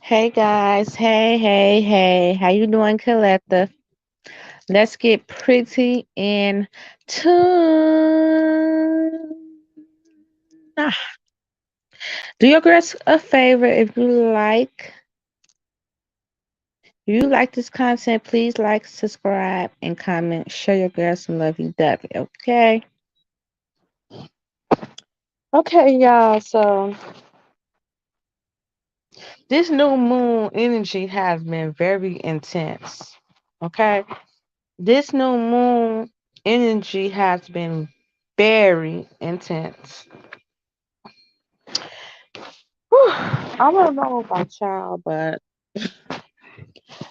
Hey guys, hey, how you doing, Collective? Let's get pretty in tune. Ah, do your girls a favor if you like this content, please like, subscribe, and comment. Show your girls some lovey dovey, okay? Okay, y'all. So this new moon energy has been very intense. Okay. This new moon energy has been very intense. Whew, I don't know about y'all, but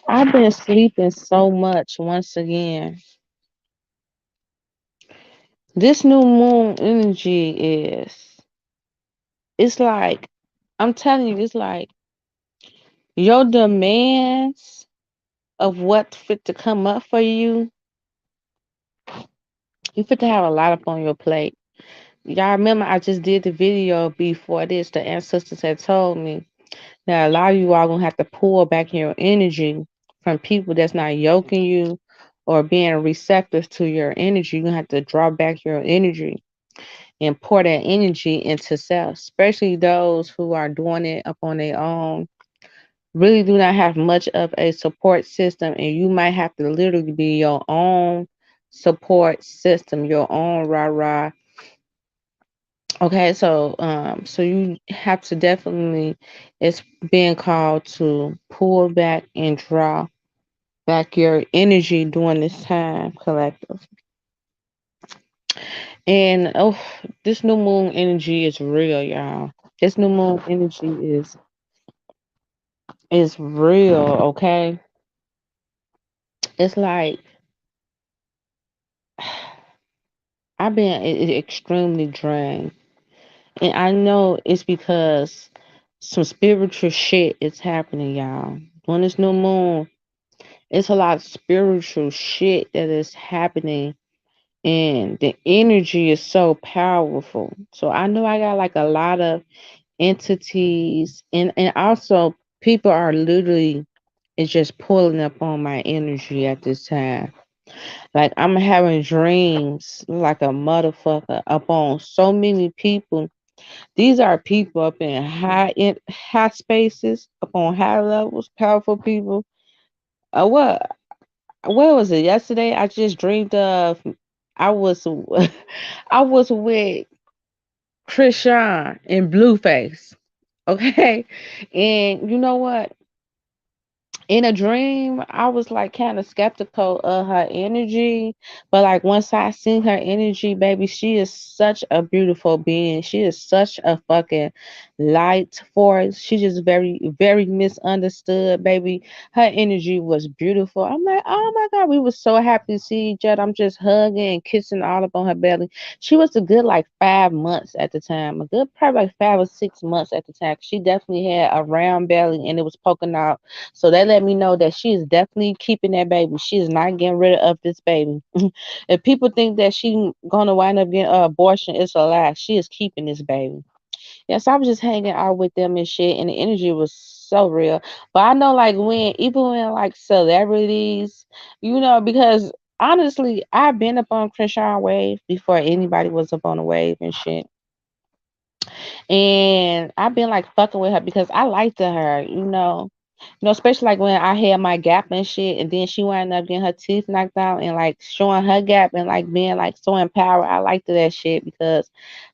I've been sleeping so much once again. This new moon energy it's like, I'm telling you, it's like your demands of what fit to come up for you, you fit to have a lot up on your plate. Y'all remember I just did the video before this. The ancestors had told me that a lot of you are gonna have to pull back your energy from people that's not yoking you or being receptive to your energy. You're gonna have to draw back your energy and pour that energy into self, especially those who are doing it up on their own. Really do not have much of a support system, and you might have to literally be your own support system, your own rah rah. Okay, so you have to definitely, it's being called to pull back and draw back your energy during this time, collective. And this new moon energy is real, y'all. This new moon energy is real, okay? It's like I've been extremely drained. And I know it's because some spiritual shit is happening, y'all. During this new moon, it's a lot of spiritual shit that is happening, and the energy is so powerful. So I know I got like a lot of entities, and also people are literally it's just pulling up on my energy at this time. Like I'm having dreams like a motherfucker upon so many people. These are people up in high spaces, up on high levels, powerful people. What was it yesterday? I just dreamed of I was I was with Krishan in Blueface. Okay. And you know what? In a dream, I was like kind of skeptical of her energy, but like once I seen her energy, baby, she is such a beautiful being. She is such a fucking light force. She just very misunderstood, baby. Her energy was beautiful. I'm like, oh my god, we were so happy to see each other. I'm just hugging and kissing all up on her belly. She was a good like 5 months at the time, a good probably like 5 or 6 months at the time. She definitely had a round belly and it was poking out, so they let me know that she is definitely keeping that baby. She is not getting rid of this baby. If people think that she gonna wind up getting an abortion, it's a lie. She is keeping this baby. Yes, I was just hanging out with them and shit, and the energy was so real. But I know, like even when like celebrities, because honestly, I've been up on Krishan Wave before anybody was up on the wave and shit. And I've been like fucking with her because I liked her, especially like when I had my gap and shit, and then she wound up getting her teeth knocked out and like showing her gap and like being like so empowered. I liked that shit because,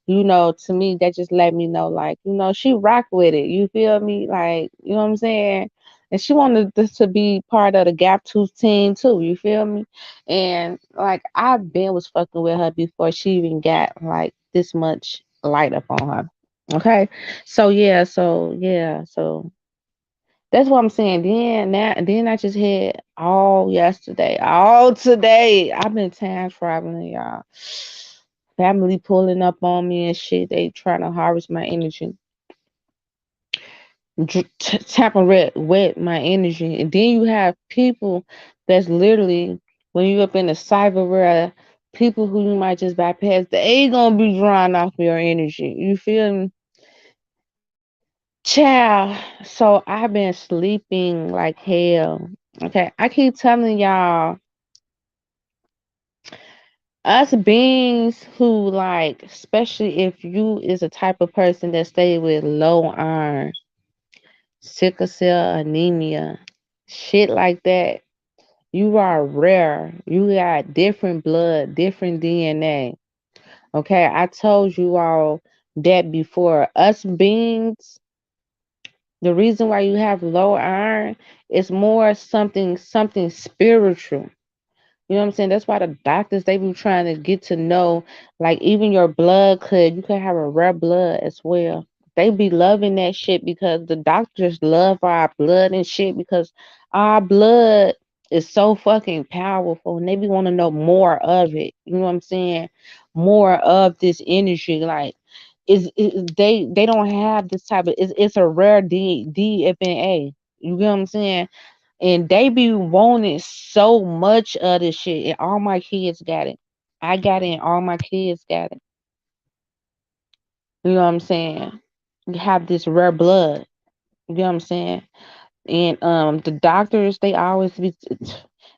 to me that just let me know like, she rock with it. You feel me? Like, you know what I'm saying? And she wanted this to be part of the Gap Tooth team too. You feel me? And like I've been was fucking with her before she even got like this much light up on her. Okay. So that's what I'm saying. Then I just had all yesterday, all today. I've been time traveling, y'all. Family pulling up on me and shit. They trying to harvest my energy, tapping wet my energy. And then you have people that's literally when you up in the cyber world, people who you might just bypass, they gonna be drawing off your energy. You feel me? Child, so I've been sleeping like hell. Okay, I keep telling y'all, us beings who like, especially if you is a type of person that stay with low iron, sickle cell anemia, shit like that, you are rare. You got different blood, different DNA. Okay, I told you all that before. Us beings, the reason why you have low iron is more something spiritual. You know what I'm saying? That's why the doctors they be trying to get to know, like even your blood could you could have a rare blood as well. They be loving that shit because the doctors love our blood and shit because our blood is so fucking powerful and they be want to know more of it. You know what I'm saying? More of this energy, like they don't have this type of it's a rare DFNA. You get what I'm saying? And they be wanting so much of this shit. And all my kids got it. I got it and all my kids got it. You know what I'm saying? You have this rare blood. You know what I'm saying? And the doctors they always be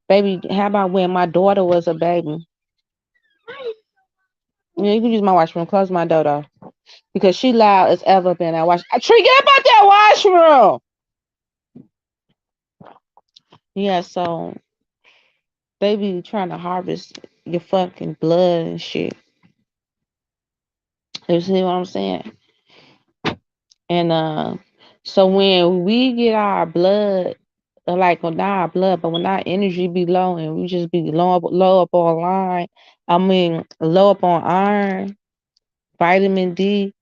baby, how about when my daughter was a baby? Yeah, you can use my washroom. Close my door though. Because she loud as ever been that wash. Tree, get up out that washroom. Yeah, so they be trying to harvest your fucking blood and shit. You see what I'm saying? And so when we get our blood, like well not our blood, but when our energy be low and we just be low up on line, I mean low up on iron, vitamin D,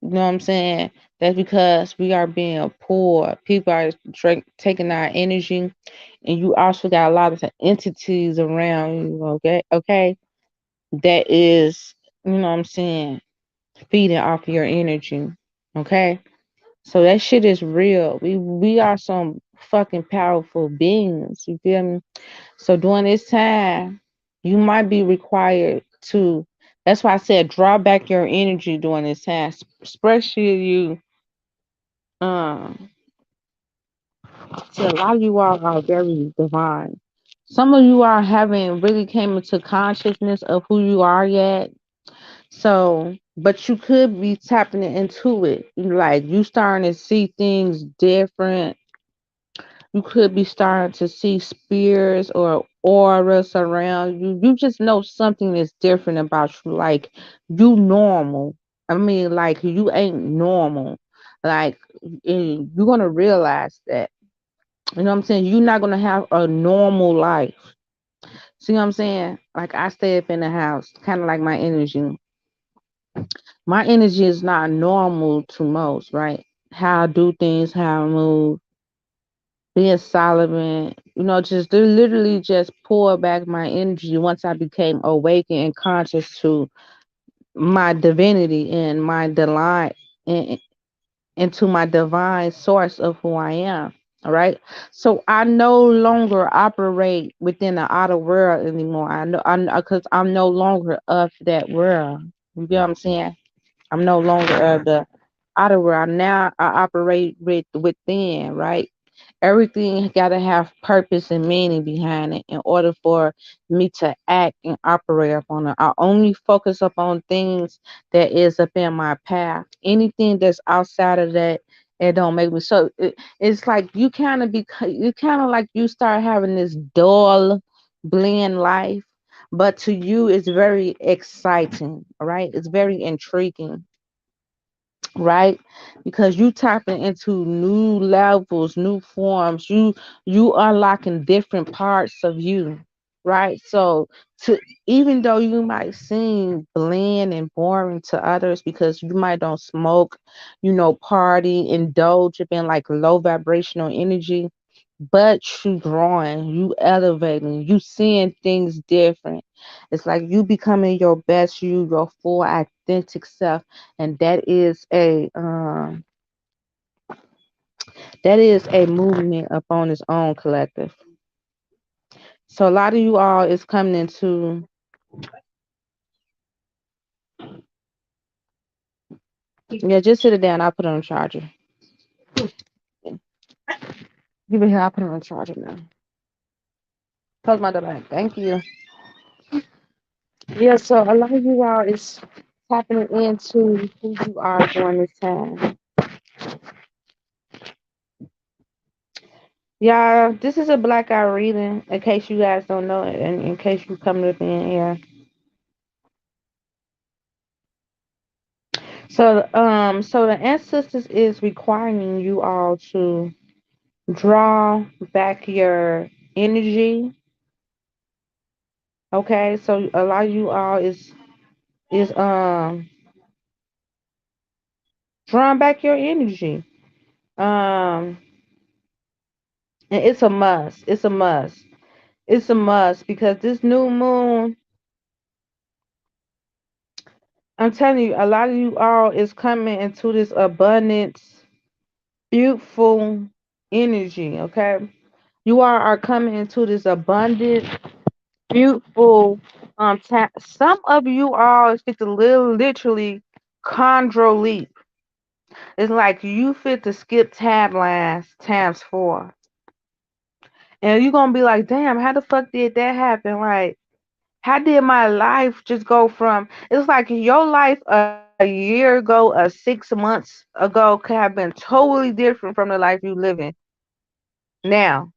you know what I'm saying? That's because we are being poor. People are taking our energy, and you also got a lot of entities around you. Okay, that is, you know what I'm saying, feeding off of your energy. Okay, so that shit is real. We are some fucking powerful beings. You feel me? So during this time, you might be required to. That's why I said draw back your energy during this time, especially you. Um, so a lot of you all are very divine. Some of you are haven't really came into consciousness of who you are yet. So, but you could be tapping into it. Like you starting to see things different. You could be starting to see spirits or auras around you. You just know something is different about you. Like you normal. I mean, like you ain't normal. Like you're gonna realize that. You know what I'm saying? You're not gonna have a normal life. See what I'm saying? Like I stay up in the house, kind of like my energy. My energy is not normal to most, right? How I do things, how I move, being Solomon, just to literally just pour back my energy once I became awakened and conscious to my divinity and my delight and into my divine source of who I am. All right. So I no longer operate within the outer world anymore. Because I'm no longer of that world. You get what I'm saying? I'm no longer of the outer world. Now I operate within, right? Everything got to have purpose and meaning behind it in order for me to act and operate upon it. I only focus upon things that is up in my path. Anything that's outside of that, it don't make me. So it's like you kind of like you start having this dull, bland life, but to you it's very exciting. All right, it's very intriguing, right? Because you tapping into new levels, new forms. You unlocking different parts of you, right? So to even though you might seem bland and boring to others because you might don't smoke, party, indulge in like low vibrational energy, but you growing, you elevating, you seeing things different. It's like you becoming your best you, your full authentic self, and that is a movement upon its own collective. So a lot of you all is coming into yeah, just sit it down. I'll put it on the charger. Give it here. I'll put it on charger now. Close my door back. Thank you. Yeah, so a lot of you all is tapping into who you are during this time. Yeah, this is a black eye reading, in case you guys don't know it, and in case you come up in here. So the ancestors is requiring you all to draw back your energy. Okay, so a lot of you all is drawing back your energy. Um, and it's a must. It's a must. It's a must because this new moon, I'm telling you, a lot of you all is coming into this abundance, beautiful energy. Okay, you all are coming into this abundant, beautiful some of you all fit to literally chondro leap. It's like you fit to skip timelines times four. And you're gonna be like, damn, how the fuck did that happen? Like, how did my life just go from it's like your life a year ago or 6 months ago could have been totally different from the life you living now,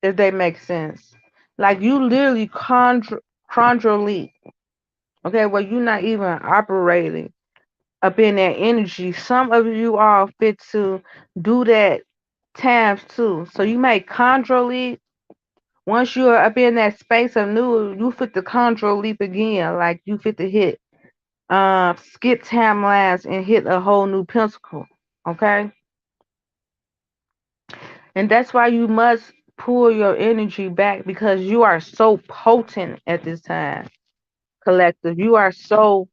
if they make sense. Like you literally chondro leap. Okay, well you're not even operating up in that energy. Some of you all fit to do that times two. So you make chondro leap. Once you're up in that space of new, you fit the chondro leap again. Like you fit to hit skip timelines and hit a whole new pinnacle. Okay? And that's why you must pull your energy back because you are so potent at this time, collective. You are so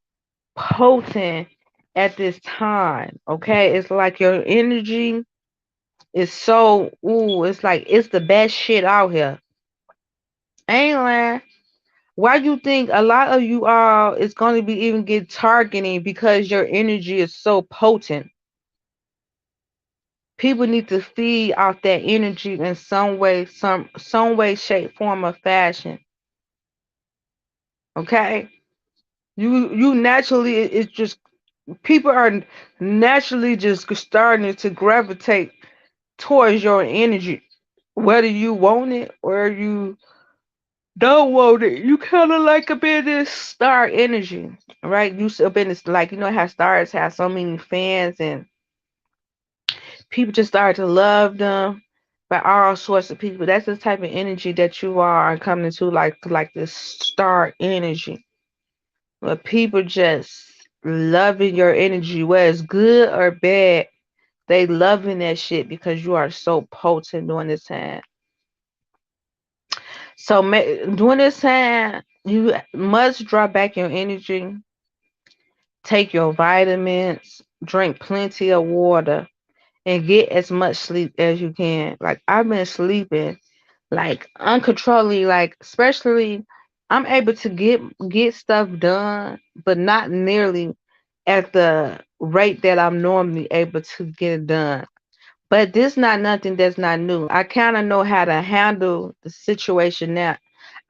potent at this time. Okay, it's like your energy is so it's like it's the best shit out here. Ain't lying. Why you think a lot of you all is going to be even get targeting because your energy is so potent? People need to feed off that energy in some way, some way, shape, form, or fashion. Okay, you naturally it's just people are naturally just starting to gravitate towards your energy, whether you want it or you don't want it. You kind of like up in this star energy, right? You up in this like how stars have so many fans and people just start to love them by all sorts of people. That's the type of energy that you are coming to, like this star energy, where people just loving your energy, whether it's good or bad. They loving that shit because you are so potent during this time. So during this time, you must draw back your energy, take your vitamins, drink plenty of water, and get as much sleep as you can. Like I've been sleeping like uncontrollably, like especially I'm able to get stuff done, but not nearly at the rate that I'm normally able to get it done. But this not nothing that's not new. I kind of know how to handle the situation now.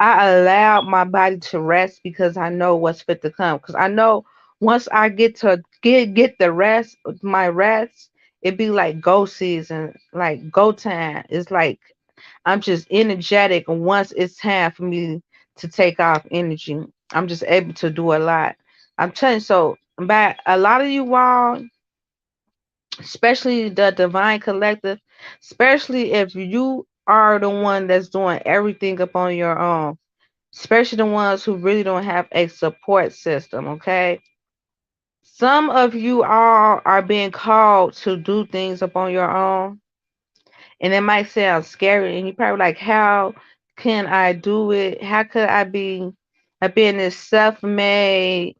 I allow my body to rest because I know what's fit to come. Because I know once I get to get the rest, my rest, it be like go season, like go time. It's like I'm just energetic. And once it's time for me to take off energy, I'm just able to do a lot. I'm telling you, so, but a lot of you all, especially the divine collective, especially if you are the one that's doing everything up on your own, especially the ones who really don't have a support system, okay? Some of you all are being called to do things up on your own, and it might sound scary, and you're probably like, how can I do it? How could I be in this self-made,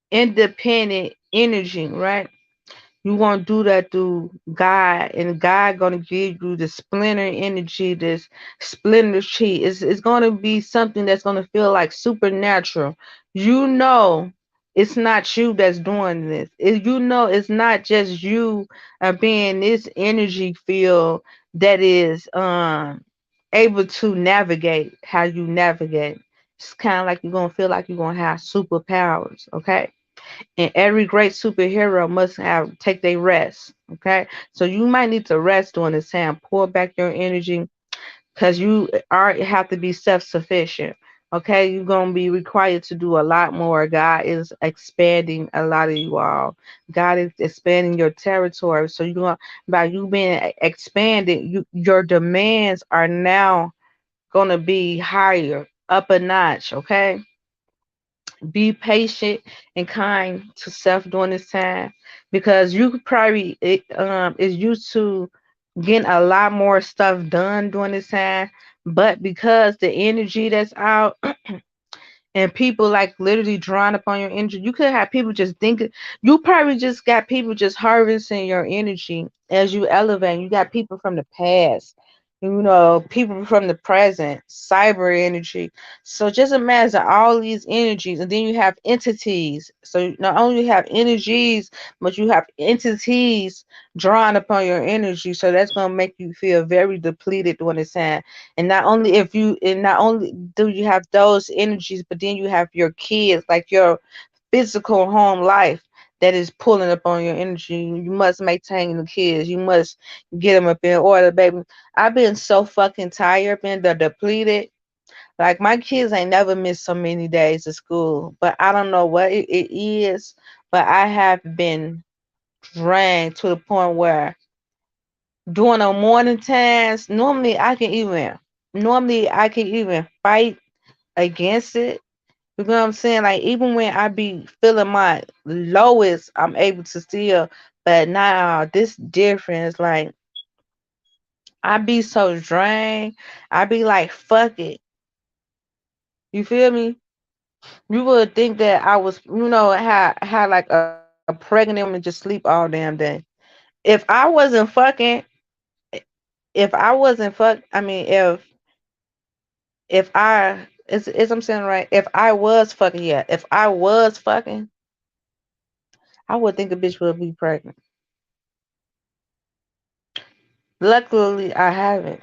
independent energy, right? You want to do that through God, and God gonna give you the splinter energy, this splinter chi. It's gonna be something that's gonna feel like supernatural. You know It's not you that's doing this. It's not just you being this energy field that is able to navigate how you navigate. It's kind of like you're gonna feel like you're gonna have superpowers, okay? And every great superhero must have take their rest, okay? So you might need to rest during this time. Pour back your energy because you are have to be self-sufficient. Okay, you're gonna be required to do a lot more. God is expanding a lot of you all. God is expanding your territory. So you're gonna by you being expanded, your demands are now gonna be higher, up a notch. Okay, be patient and kind to self during this time because you could probably is used to getting a lot more stuff done during this time, but because the energy that's out and people like literally drawing upon your energy. You could have people just thinking you probably just got people just harvesting your energy as you elevate. You got people from the past, people from the present, cyber energy. So just imagine all these energies, and then you have entities. So not only you have energies, but you have entities drawing upon your energy. So that's gonna make you feel very depleted during this time. And not only do you have those energies, but then you have your kids, like your physical home life that is pulling up on your energy. You must maintain the kids. You must get them up in order, baby. I've been so fucking tired, been depleted. Like my kids ain't never missed so many days of school, but I don't know what it is. But I have been drained to the point where during the morning times, normally I can even fight against it. You know what I'm saying? Like even when I be feeling my lowest, I'm able to still. But now this difference, like I be so drained. I be like, fuck it. You feel me? You would think that I was, had like a pregnant woman just sleep all damn day. If I wasn't fucking, if I wasn't fuck, I mean, if I is I'm saying right, if I was fucking, yeah, if I was fucking, I would think a bitch would be pregnant. Luckily, I haven't.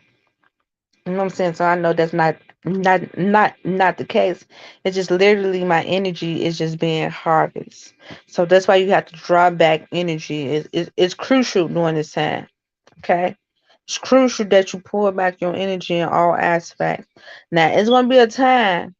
You know what I'm saying? So I know that's not the case. It's just literally my energy is just being harvested. So that's why you have to draw back energy. It's crucial during this time. Okay? It's crucial that you pull back your energy in all aspects. Now it's gonna be a time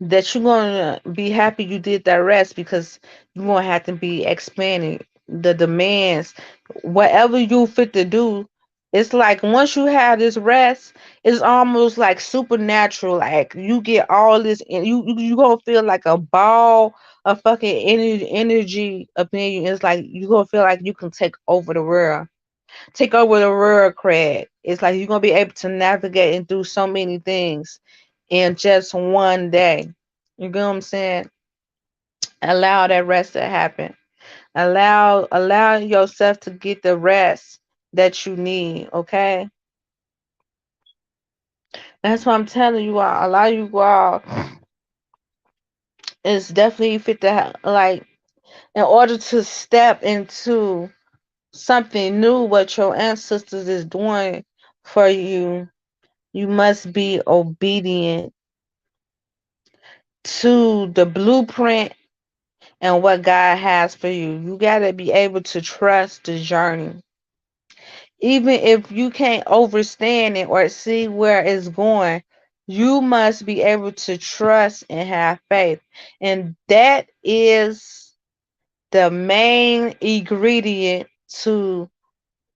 that you're gonna be happy you did that rest because you're gonna have to be expanding the demands, whatever you fit to do. It's like once you have this rest, it's almost like supernatural. Like you get all this, and you gonna feel like a ball of fucking energy opinion. It's like you gonna feel like you can take over the world, Craig. It's like you're gonna be able to navigate and do so many things in just one day. You get what I'm saying? Allow that rest to happen. Allow yourself to get the rest that you need. Okay, that's what I'm telling you all. Allow you all. It's definitely fit to like in order to step into something new. What your ancestors is doing for you, you must be obedient to the blueprint and what God has for you. You got to be able to trust the journey. Even if you can't understand it or see where it's going, you must be able to trust and have faith. And that is the main ingredient to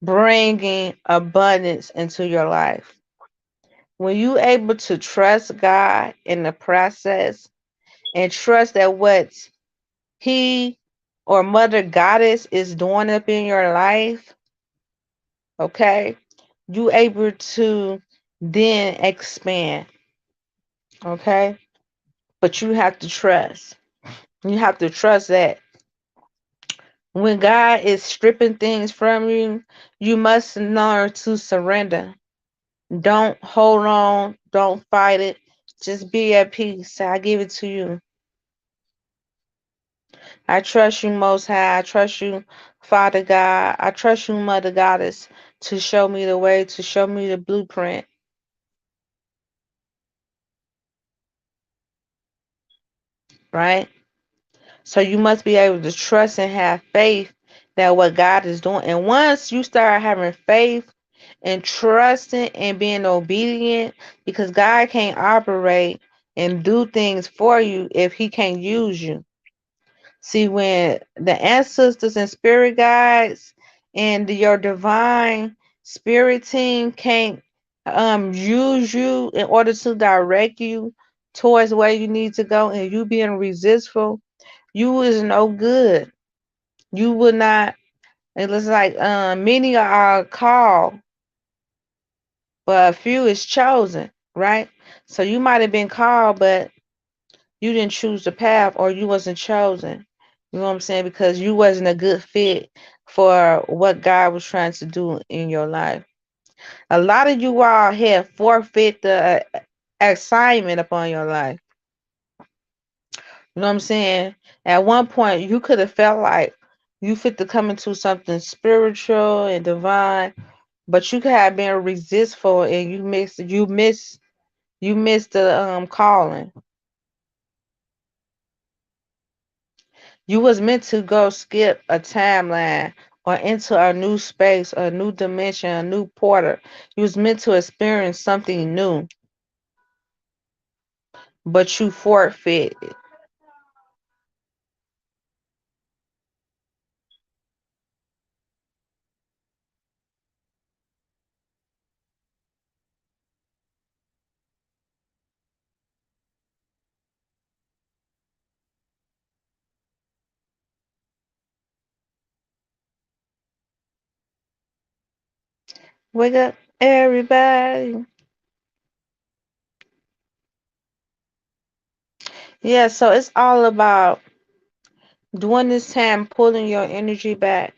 bringing abundance into your life. When you able to trust God in the process and trust that what he or mother goddess is doing up in your life, okay, you able to then expand, okay? But you have to trust. You have to trust that when God is stripping things from you, you must learn to surrender. Don't hold on. Don't fight it. Just be at peace. I give it to you. I trust you, Most High. I trust you, Father God. I trust you, Mother Goddess, to show me the way, to show me the blueprint, right? So you must be able to trust and have faith that what God is doing. And once you start having faith and trusting and being obedient, because God can't operate and do things for you if He can't use you. See, when the ancestors and spirit guides and your divine spirit team can't use you in order to direct you towards where you need to go, and you being resistful, you is no good. You would not. It looks like many are called, but a few is chosen, right? So you might have been called, but you didn't choose the path, or you wasn't chosen. You know what I'm saying? Because you wasn't a good fit for what God was trying to do in your life. A lot of you all had forfeit the assignment upon your life. You know what I'm saying? At one point, you could have felt like you fit to come into something spiritual and divine, but you could have been resistful and you missed the calling. You was meant to go skip a timeline or into a new space, a new dimension, a new portal. You was meant to experience something new, but you forfeit. Wake up, everybody. Yeah, so it's all about during this time pulling your energy back.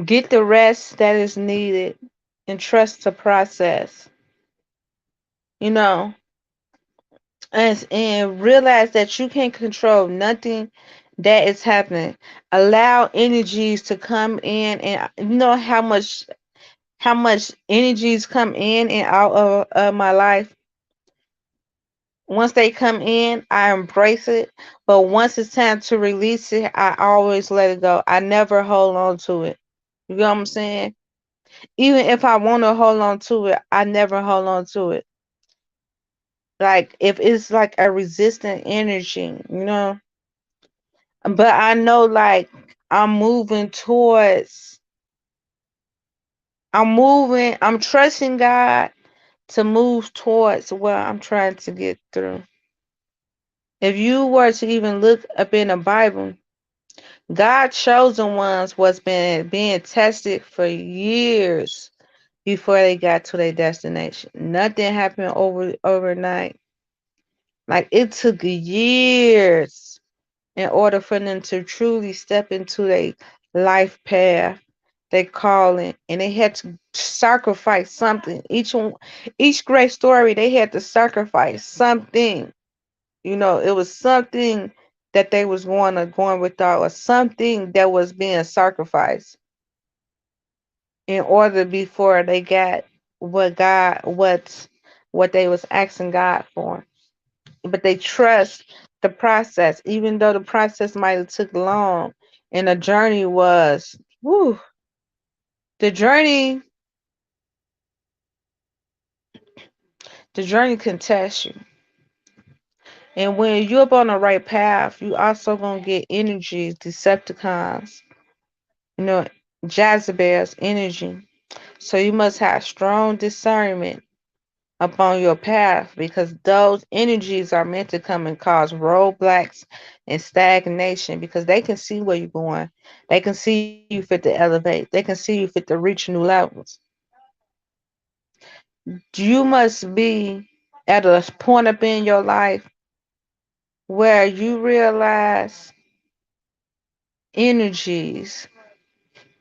Get the rest that is needed and trust the process. You know, and realize that you can control nothing that is happening. Allow energies to come in, and you know how much energies come in and out of my life. Once they come in, I embrace it. But once it's time to release it, I always let it go. I never hold on to it. You know what I'm saying? Even if I want to hold on to it, I never hold on to it. Like if it's like a resistant energy, you know. But I know like I'm moving towards I'm trusting God to move towards what I'm trying to get through. If you were to even look up in the Bible, God's chosen ones was been being tested for years before they got to their destination. Nothing happened overnight. Like it took years in order for them to truly step into their life path, their calling, and they had to sacrifice something. Each great story, they had to sacrifice something. You know, it was something that they was going without, or something that was being sacrificed in order before they got what they was asking God for. But they trust the process, even though the process might have took long, and the journey was, whew, the journey, the journey can test you. And when you're up on the right path, you also gonna get energies, Decepticons, you know, Jezebel's energy. So you must have strong discernment upon your path, because those energies are meant to come and cause roadblocks and stagnation, because they can see where you're going. They can see you fit to elevate. They can see you fit to reach new levels. You must be at a point up in your life where you realize energies.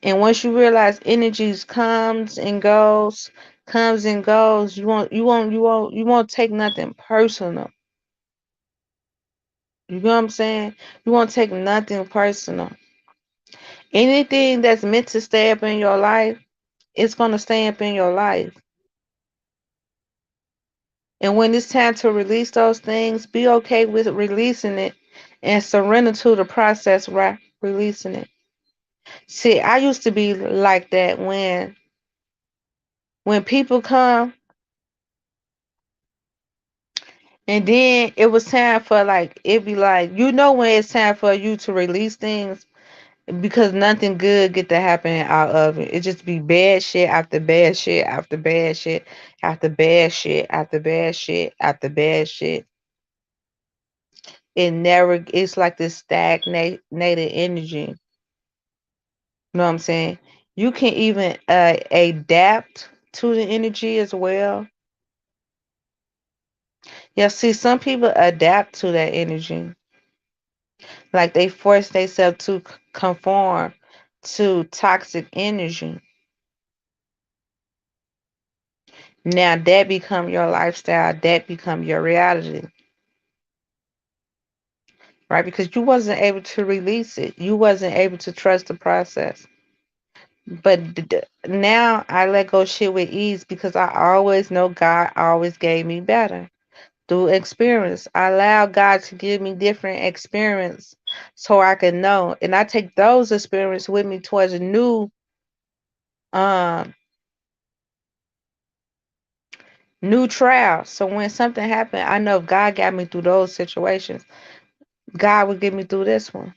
And once you realize energies comes and goes, you won't take nothing personal. You know what I'm saying? You won't take nothing personal. Anything that's meant to stay up in your life, it's gonna stay up in your life. And when it's time to release those things, be okay with releasing it and surrender to the process, right? Releasing it. See, I used to be like that when people come and then it was time for like it be like when it's time for you to release things because nothing good get to happen out of it. It just be bad shit after bad shit after bad shit after bad shit after bad shit after bad shit. It never it's like this stagnated energy. You know what I'm saying? You can even adapt to the energy as well. Yeah, see, some people adapt to that energy. Like they force themselves to conform to toxic energy. Now that become your lifestyle, that become your reality, right? Because you wasn't able to release it. You wasn't able to trust the process. But now I let go shit with ease because I always know God always gave me better through experience. I allow God to give me different experience so I can know. And I take those experiences with me towards a um new trial. So when something happened, I know if God got me through those situations, God would get me through this one,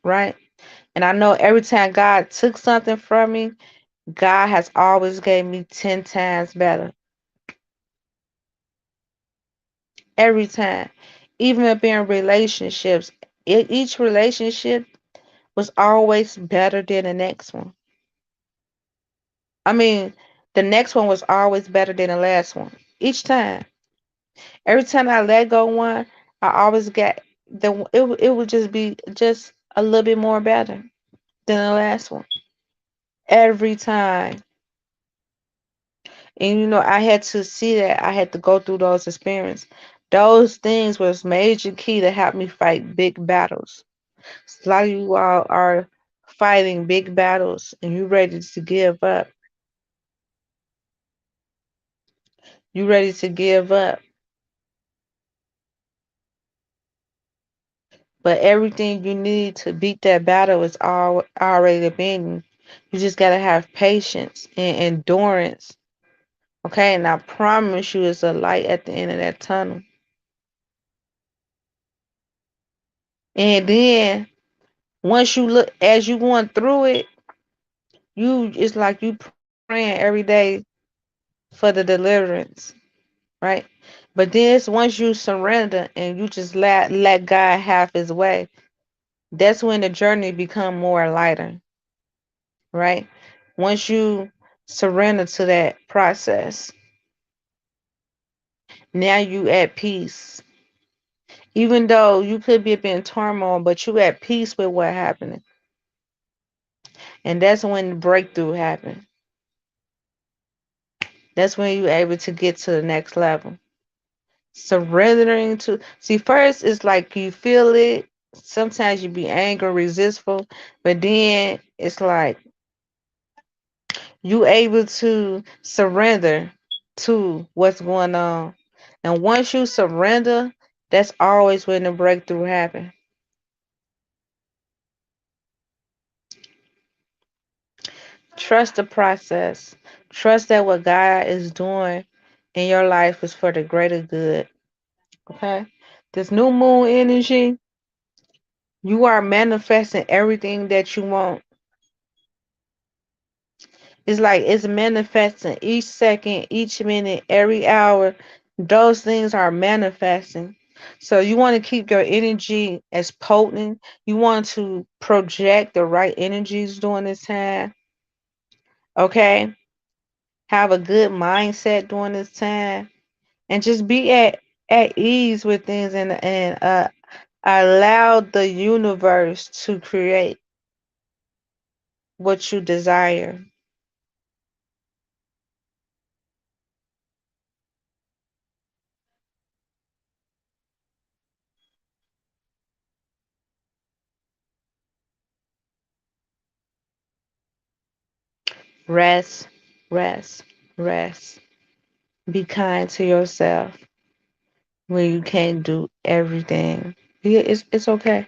right? And I know every time God took something from me, God has always gave me 10 times better. Every time. Even if in relationships, each relationship was always better than the next one. I mean, the next one was always better than the last one. Each time. Every time I let go one, I always got it would just be just a little bit more better than the last one. Every time. And I had to see that. I had to go through those experiences. Those things was major key to help me fight big battles. A lot of you all are fighting big battles and you ready to give up. You ready to give up. But everything you need to beat that battle is already within you. You just gotta have patience and endurance. Okay, and I promise you it's a light at the end of that tunnel. And then once you look as you going through it, it's like you praying every day for the deliverance, right? But then once you surrender and you just let God have his way, that's when the journey become more lighter, right? Once you surrender to that process, now you at peace. Even though you could be in turmoil, but you at peace with what happened. And that's when the breakthrough happened. That's when you're able to get to the next level. Surrendering to see first it's like you feel it. Sometimes you be angry, resistful, but then it's like you able to surrender to what's going on. And once you surrender, that's always when the breakthrough happens. Trust the process. Trust that what God is doing in your life is for the greater good. Okay? This new moon energy, you are manifesting everything that you want. It's like it's manifesting each second, each minute, every hour. Those things are manifesting. So you want to keep your energy as potent. You want to project the right energies during this time. Okay? Have a good mindset during this time. And just be at ease with things and allow the universe to create what you desire. Rest, rest, rest. Be kind to yourself when you can't do everything. Yeah, it's okay.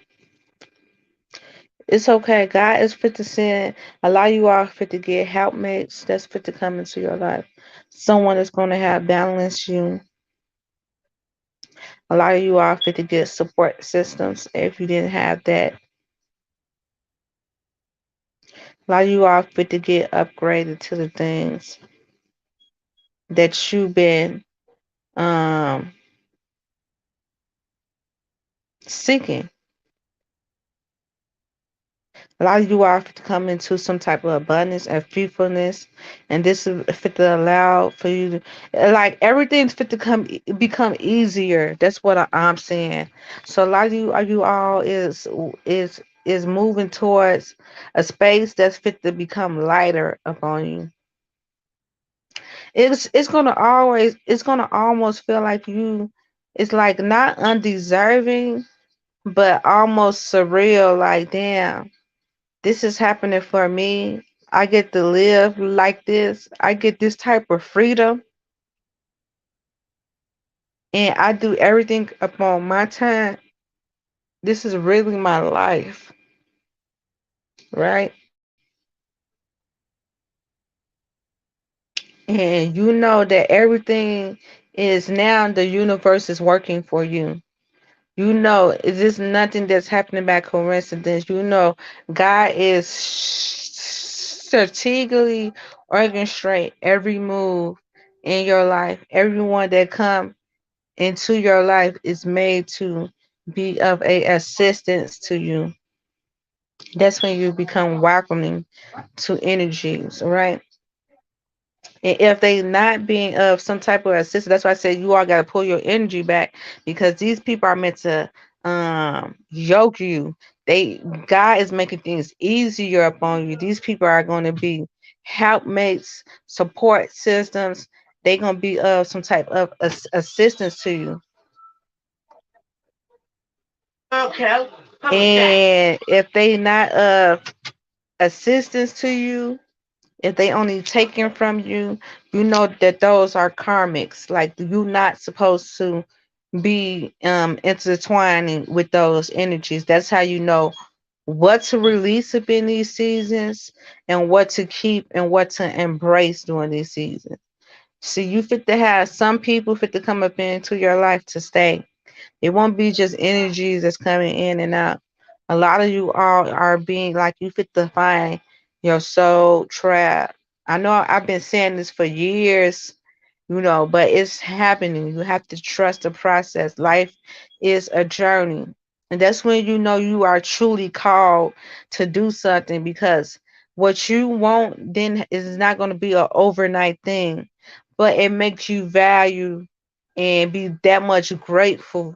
It's okay. God is fit to send. Allow you all fit to get helpmates that's fit to come into your life. Someone that's going to have balance you. Allow you all fit to get support systems if you didn't have that. Allow you all fit to get upgraded to the things that you've been um seeking. Allow you all to come into some type of abundance and fruitfulness, and this is fit to allow for you to like everything's fit to become easier. That's what I'm saying. So a lot of you all is moving towards a space that's fit to become lighter upon you. It's gonna almost feel like you. It's like not undeserving, but almost surreal. Like damn, this is happening for me. I get to live like this. I get this type of freedom, and I do everything upon my time. This is really my life, right? And you know that everything is now the universe is working for you. You know, is this nothing that's happening by coincidence? You know, God is strategically orchestrate every move in your life. Everyone that come into your life is made to be of a assistance to you. That's when you become welcoming to energies, right? And if they not being of some type of assistance, that's why I said you all got to pull your energy back because these people are meant to yoke you. They God is making things easier upon you. These people are going to be helpmates, support systems. They're going to be of some type of assistance to you. Okay. And if they not of assistance to you, if they only taken from you, you know that those are karmics. Like you're not supposed to be intertwining with those energies. That's how you know what to release up in these seasons and what to keep and what to embrace during these seasons. See, you fit to have some people fit to come up into your life to stay. It won't be just energies that's coming in and out. A lot of you all are being like you fit to find your soul trap. I know I've been saying this for years, but it's happening. You have to trust the process. Life is a journey. And that's when you know you are truly called to do something because what you want then is not going to be an overnight thing, but it makes you value and be that much grateful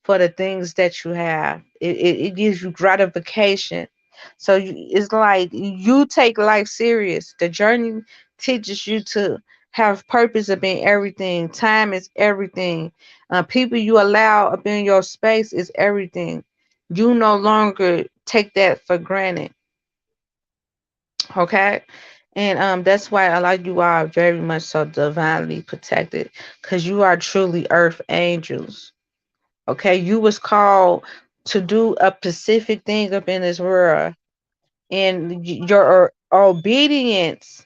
for the things that you have. It gives you gratification. So it's like you take life serious. The journey teaches you to have purpose of being everything. Time is everything. People you allow up in your space is everything. You no longer take that for granted. Okay. And that's why a lot of you are very much so divinely protected because you are truly earth angels. Okay, you was called to do a specific thing up in this world, and your obedience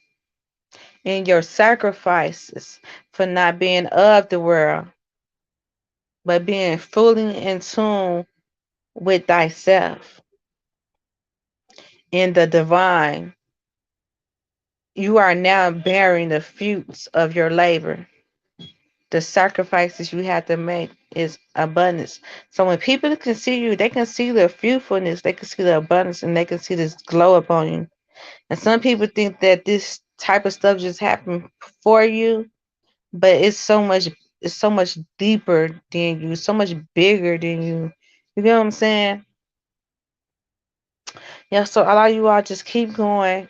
and your sacrifices for not being of the world, but being fully in tune with thyself in the divine. You are now bearing the fruits of your labor. The sacrifices you have to make is abundance. So when people can see you, they can see the fruitfulness, they can see the abundance, and they can see this glow upon you. And some people think that this type of stuff just happened for you, but it's so much deeper than you, so much bigger than you. You get what I'm saying? Yeah, so a lot of you all just keep going,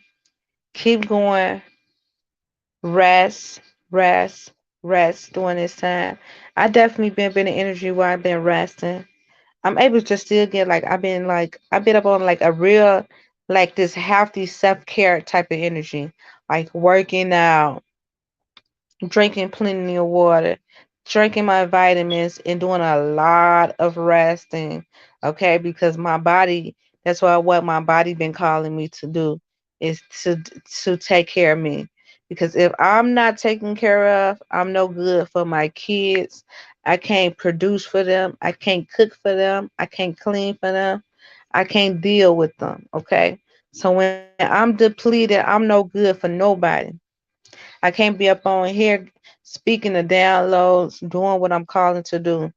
rest, rest, rest during this time. I definitely been in energy where I've been resting. I'm able to still get like I've been up on like a real like this healthy self-care type of energy, like working out, drinking plenty of water, drinking my vitamins, and doing a lot of resting. Okay, because my body, that's what my body been calling me to do is to take care of me. Because if I'm not taken care of, I'm no good for my kids. I can't produce for them. I can't cook for them. I can't clean for them. I can't deal with them. Okay. So when I'm depleted, I'm no good for nobody. I can't be up on here speaking the downloads, doing what I'm calling to do.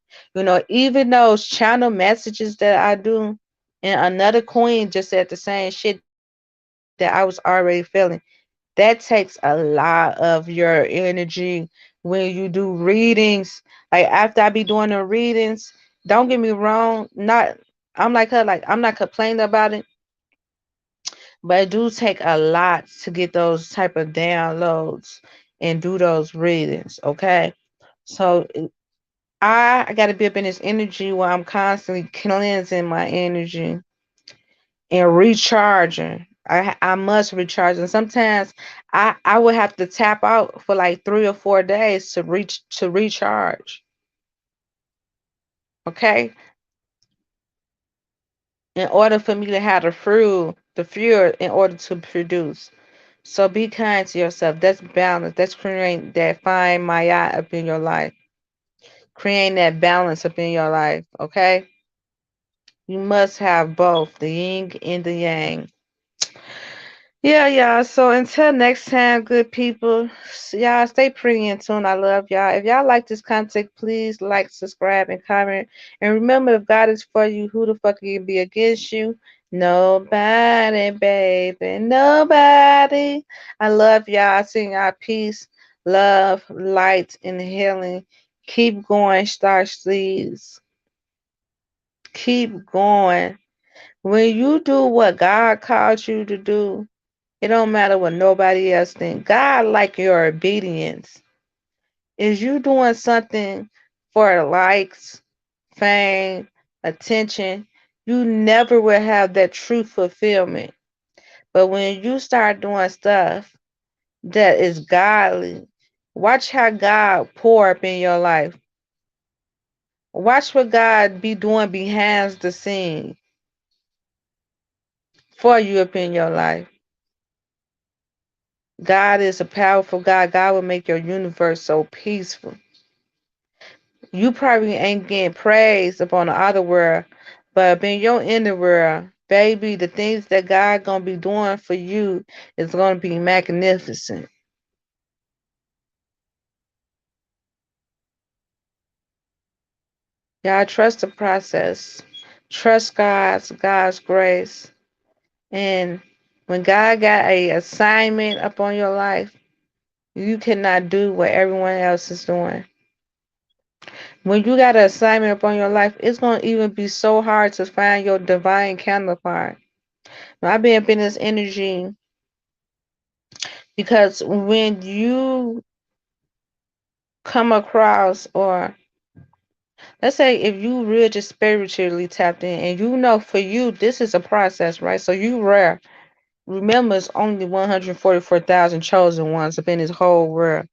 Even those channel messages that I do, and another queen just said the same shit that I was already feeling. That takes a lot of your energy when you do readings. Like after I be doing the readings, don't get me wrong, not I'm like her, like I'm not complaining about it, but it do take a lot to get those type of downloads and do those readings, okay? So I got to be up in this energy where I'm constantly cleansing my energy and recharging. I must recharge, and sometimes I would have to tap out for like 3 or 4 days to recharge. Okay, in order for me to have the fuel in order to produce. So be kind to yourself. That's balance. That's creating that fine maya up in your life. Creating that balance up in your life. Okay? You must have both the yin and the yang. Yeah, y'all. So until next time, good people, y'all stay pretty in tune. I love y'all. If y'all like this content, please like, subscribe, and comment. And remember, if God is for you, who the fuck can be against you? Nobody, baby. Nobody. I love y'all. Sing y'all peace, love, light, and healing. Keep going, star seeds. Keep going. When you do what God called you to do, it don't matter what nobody else think. God like your obedience. Is you doing something for likes, fame, attention, you never will have that true fulfillment. But when you start doing stuff that is godly, watch how God pour up in your life. Watch what God be doing behind the scene for you up in your life. God is a powerful God. God will make your universe so peaceful. You probably ain't getting praise upon the other world, but in your inner world, baby, the things that God gonna be doing for you is gonna be magnificent. Y'all trust the process. Trust God's grace. And when God got a assignment upon your life, you cannot do what everyone else is doing. When you got an assignment upon your life, it's gonna even be so hard to find your divine counterpart. I've been up in this energy because when you come across, or let's say if you really just spiritually tapped in, and for you this is a process, right? So you rare. Remember, it's only 144,000 chosen ones up in this whole world,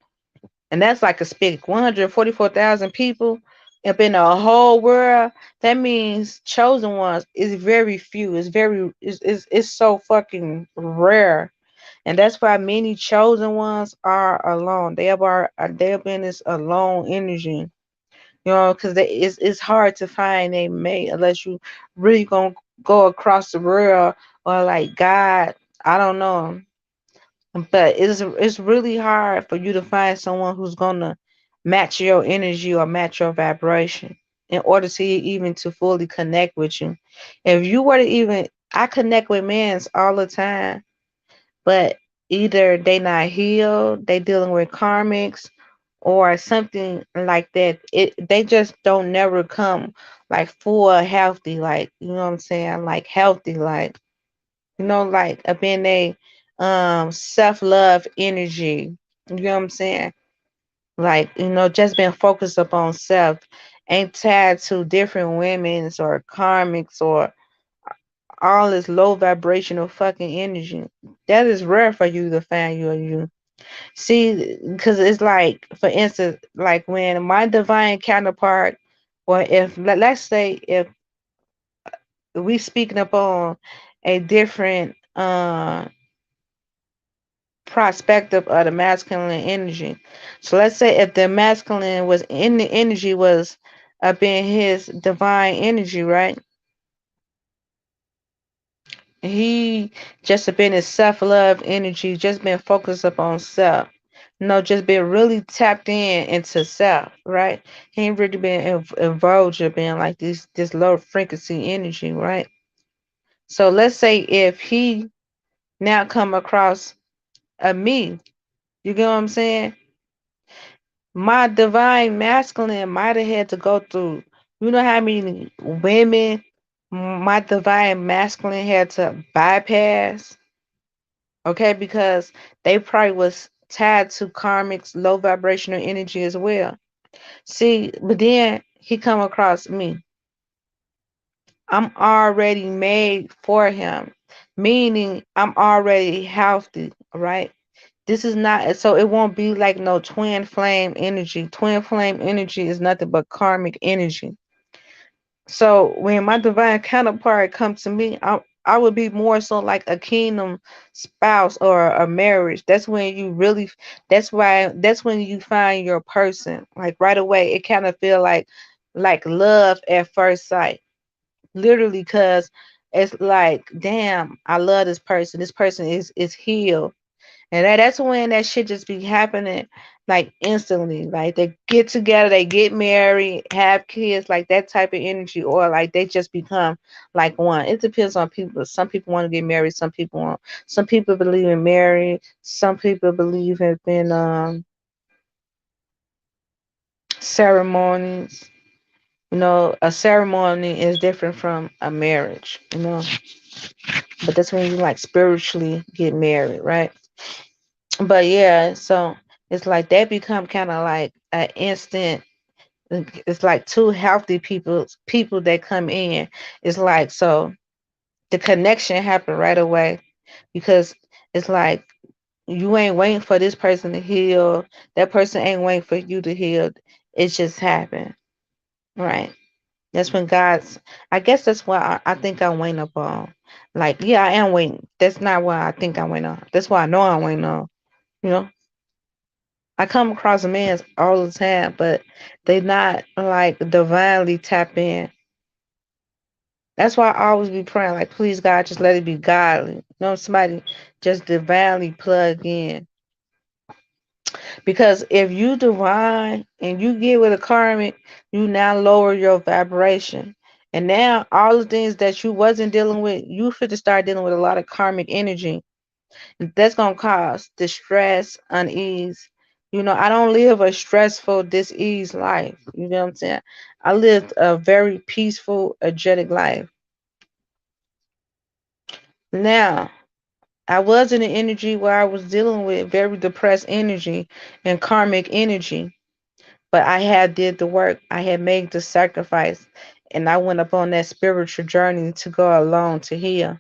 and that's like a speak 144,000 people up in the whole world. That means chosen ones is very few. It's so fucking rare. And that's why many chosen ones are alone. They have been this alone energy, because it's hard to find a mate unless you really gonna go across the world, or like God, I don't know. But it's really hard for you to find someone who's gonna match your energy or match your vibration in order to even to fully connect with you. If you were to even, I connect with men all the time, but either they not healed, they dealing with karmics or something like that. They just don't never come like full healthy, like what I'm saying, like healthy, like like up in a self love energy. You know what I'm saying? Like, just being focused upon self, ain't tied to different women's or karmics or all this low vibrational fucking energy. That is rare for you to find you. See, because it's like, for instance, like when my divine counterpart, or if let's say if we speaking upon a different perspective of the masculine energy. So let's say if the masculine was in the energy was up in his divine energy, right? He just been his self love energy, just been focused upon self. No, just been really tapped in into self, right? He ain't really been involved in being like this low frequency energy, right? So let's say if he now come across a me, you get what I'm saying? My divine masculine might have had to go through, you know how many women my divine masculine had to bypass, okay? Because they probably was tied to karmic's low vibrational energy as well. See, but then he come across me. I'm already made for him, meaning I'm already healthy, right? This is not, so it won't be like no twin flame energy. Twin flame energy is nothing but karmic energy. So when my divine counterpart comes to me, I would be more so like a kingdom spouse or a marriage. That's when you really, that's when you find your person. Like right away, it kind of feel like love at first sight. Literally, cause it's like, damn, I love this person. This person is healed. And that's when that shit just be happening like instantly. Like they get together, they get married, have kids, like that type of energy, or like they just become like one. It depends on people. Some people want to get married, some people want, some people believe in marriage, some people believe in ceremonies. You know, a ceremony is different from a marriage, you know. But that's when you like spiritually get married, right? But yeah, so it's like that become kind of like an instant. It's like two healthy people that come in. It's like, so the connection happened right away, because it's like you ain't waiting for this person to heal. That person ain't waiting for you to heal. It just happened, right? That's when God's. I guess that's why I think I'm waiting upon. Like, yeah, I am waiting. That's not why I think I'm waiting on. That's why I know I'm waiting on. You know. I come across men all the time, but they not like divinely tap in. That's why I always be praying, like, please God, just let it be godly. You know, somebody just divinely plug in. Because if you divine and you get with a karmic, you now lower your vibration. And now all the things that you wasn't dealing with, you fit to start dealing with a lot of karmic energy. That's gonna cause distress, unease. You know, I don't live a stressful, diseased life. You know what I'm saying? I lived a very peaceful, energetic life. Now, I was in an energy where I was dealing with very depressed energy and karmic energy, but I had did the work. I had made the sacrifice, and I went upon that spiritual journey to go alone to heal.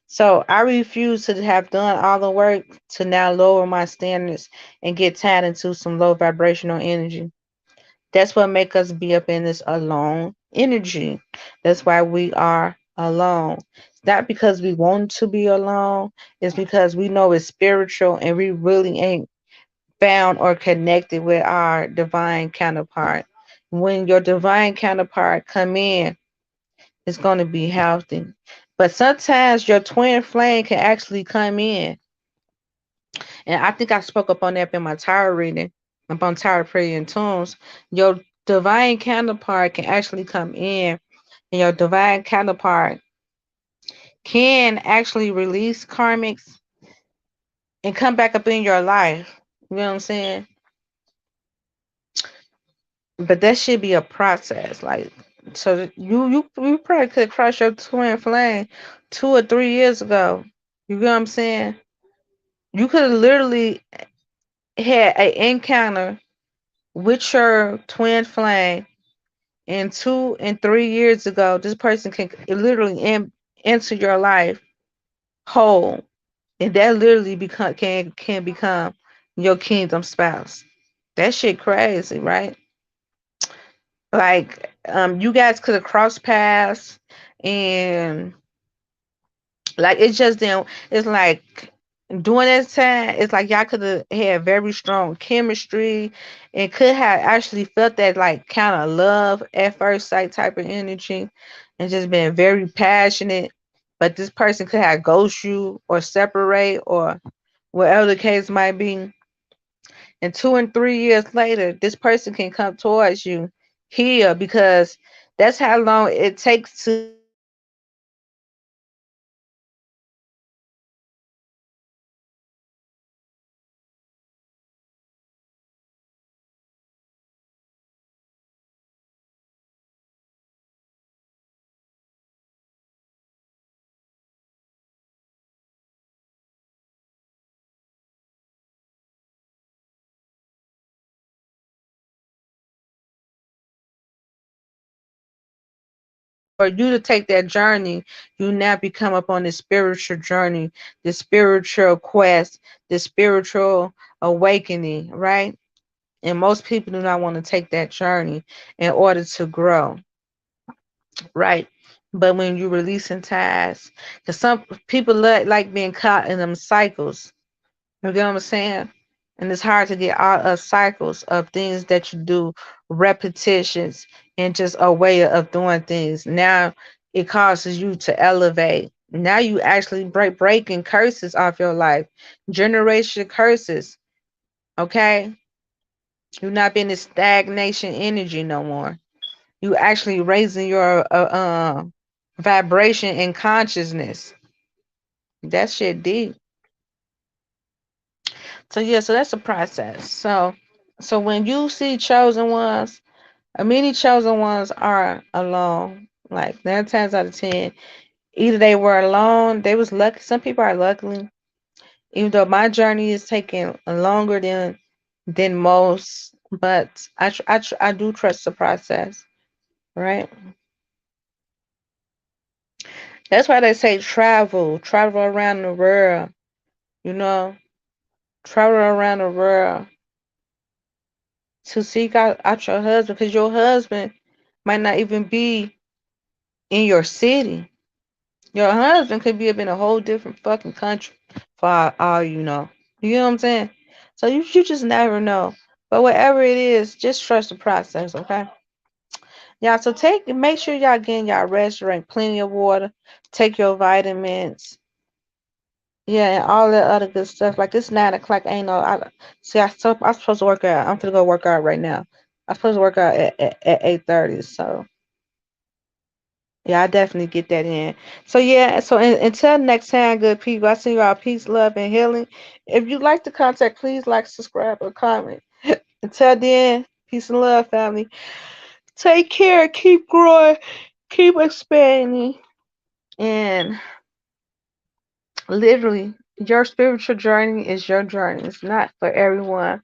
So I refuse to have done all the work to now lower my standards and get tied into some low vibrational energy. That's what make us be up in this alone energy. That's why we are alone. It's not because we want to be alone. It's because we know it's spiritual and we really ain't found or connected with our divine counterpart. When your divine counterpart come in, it's going to be healthy. But sometimes your twin flame can actually come in. And I think I spoke up on that in my tarot reading, upon tarot prayer and tunes. Your divine counterpart can actually come in, and your divine counterpart can actually release karmics and come back up in your life. You know what I'm saying? But that should be a process. Like, so you probably could crush your twin flame 2 or 3 years ago. You know what I'm saying? You could have literally had an encounter with your twin flame, and 2 and 3 years ago, this person can literally into your life whole, and that literally can become your kingdom spouse. That shit crazy, right? Like, you guys could have crossed paths, and like it just didn't. It's like during that time, it's like y'all could have had very strong chemistry, and could have actually felt that like kind of love at first sight type of energy, and just been very passionate. But this person could have ghost you or separate or whatever the case might be. And 2 and 3 years later, this person can come towards you here, because that's how long it takes to for you to take that journey. You now become up on this spiritual journey, this spiritual quest, this spiritual awakening, right? And most people do not want to take that journey in order to grow, right? But when you releasing ties, because some people like being caught in them cycles. You get what I'm saying? And it's hard to get out of cycles of things that you do, repetitions, and just a way of doing things. Now it causes you to elevate. Now you actually breaking curses off your life, generation curses. Okay, you're not being in stagnation energy no more. You actually raising your vibration and consciousness. That shit deep. So yeah, so that's a process. So when you see chosen ones, many chosen ones are alone. Like 9 times out of 10, either they were alone, they was lucky. Some people are lucky, even though my journey is taking longer than most. But I do trust the process, right? That's why they say travel around the world. You know, travel around the world to seek out your husband, because your husband might not even be in your city. Your husband could be up in a whole different fucking country for all you know. You know what I'm saying? So you just never know. But whatever it is, just trust the process, okay? Y'all, so make sure y'all getting y'all rest, drink plenty of water, take your vitamins, yeah, and all that other good stuff. Like it's 9 o'clock, ain't no. See, I'm supposed to work out. I'm gonna go work out right now. I'm supposed to work out at 8:30. So yeah, I definitely get that in. So yeah, so until next time, good people, I send you all peace, love, and healing. If you'd like to contact, please like, subscribe, or comment. Until then, peace and love, family. Take care, keep growing, keep expanding, and literally, your spiritual journey is your journey. It's not for everyone.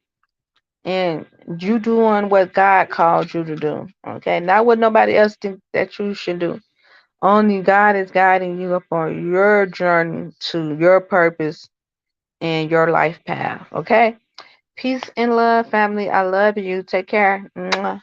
And you doing what God called you to do. Okay, not what nobody else think that you should do. Only God is guiding you upon your journey to your purpose and your life path. Okay. Peace and love, family. I love you. Take care. Mwah.